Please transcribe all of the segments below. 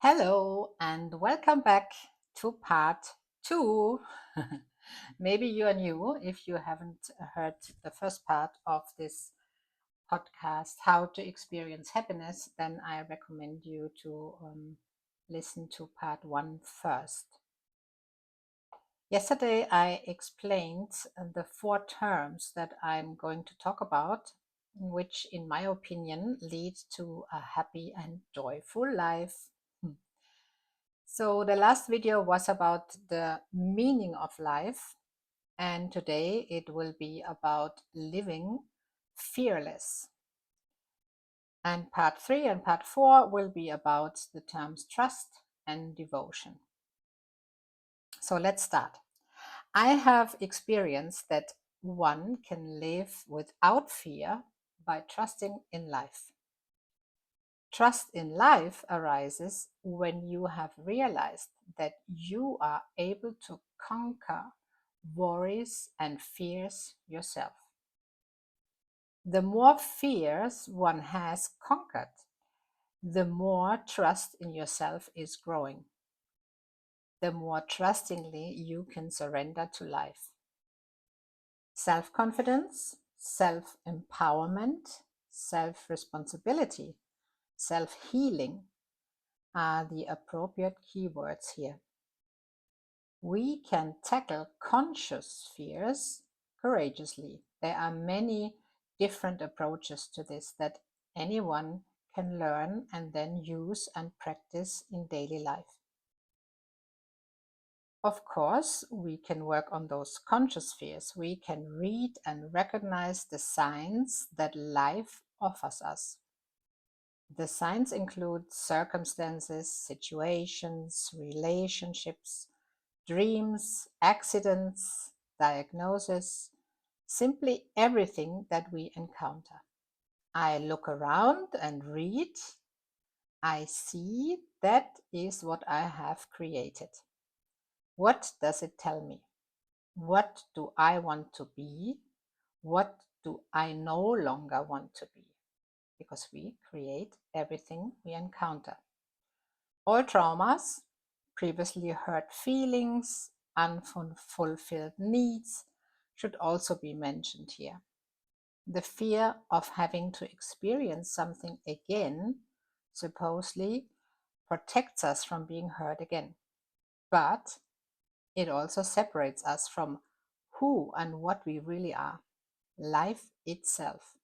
Hello and welcome back to part two. Maybe you are new if you haven't heard the first part of this podcast, How to Experience Happiness, then I recommend you to listen to part one first. Yesterday I explained the four terms that I'm going to talk about, which, in my opinion, lead to a happy and joyful life. So the last video was about the meaning of life, and today it will be about living fearless. And part three and part four will be about the terms trust and devotion. So let's start. I have experienced that one can live without fear by trusting in life. Trust in life arises when you have realized that you are able to conquer worries and fears yourself. The more fears one has conquered, the more trust in yourself is growing, the more trustingly you can surrender to life. Self confidence, self empowerment, self responsibility, self healing are the appropriate keywords here. We can tackle conscious fears courageously. There are many different approaches to this that anyone can learn and then use and practice in daily life. Of course, we can work on those conscious fears. We can read and recognize the signs that life offers us. The signs include circumstances, situations, relationships, dreams, accidents, diagnosis, simply everything that we encounter. I look around and read. I see that is what I have created. What does it tell me? What do I want to be? What do I no longer want to be? Because we create everything we encounter. All traumas, previously hurt feelings, unfulfilled needs should also be mentioned here. The fear of having to experience something again supposedly protects us from being hurt again. But it also separates us from who and what we really are, life itself.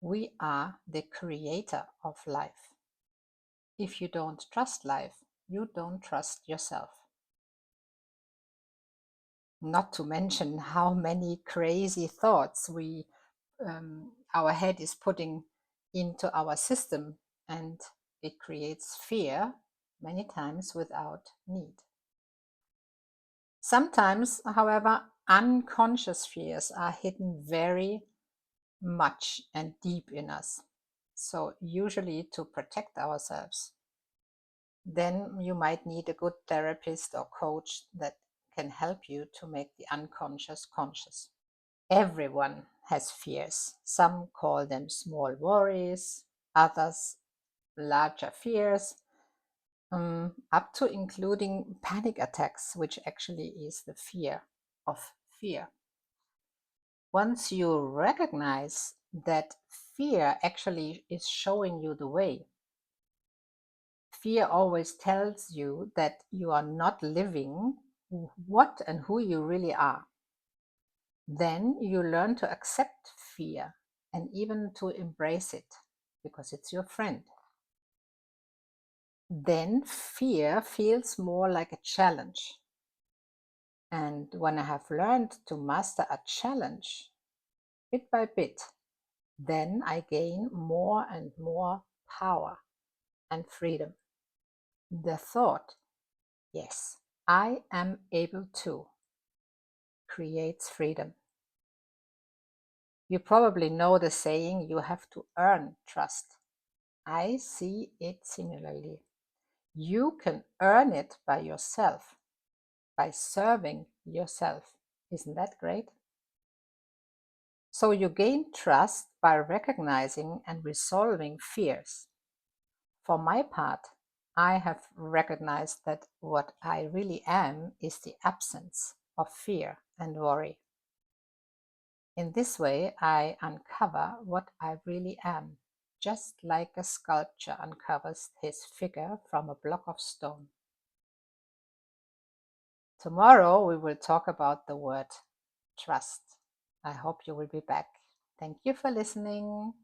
We are the creator of life. If you don't trust life, you don't trust yourself. Not to mention how many crazy thoughts our head is putting into our system, and it creates fear many times without need. Sometimes, however, unconscious fears are hidden very much and deep in us. So, usually to protect ourselves. Then you might need a good therapist or coach that can help you to make the unconscious conscious. Everyone has fears. Some call them small worries, others larger fears, up to including panic attacks, which actually is the fear of fear. Once you recognize that fear actually is showing you the way, fear always tells you that you are not living what and who you really are. Then you learn to accept fear and even to embrace it because it's your friend. Then fear feels more like a challenge. And when I have learned to master a challenge bit by bit, then I gain more and more power and freedom. The thought, yes, I am able to, creates freedom. You probably know the saying, you have to earn trust. I see it similarly. You can earn it by yourself, by serving yourself. Isn't that great? So you gain trust by recognizing and resolving fears. For my part, I have recognized that what I really am is the absence of fear and worry. In this way, I uncover what I really am, just like a sculptor uncovers his figure from a block of stone. Tomorrow, we will talk about the word trust. I hope you will be back. Thank you for listening.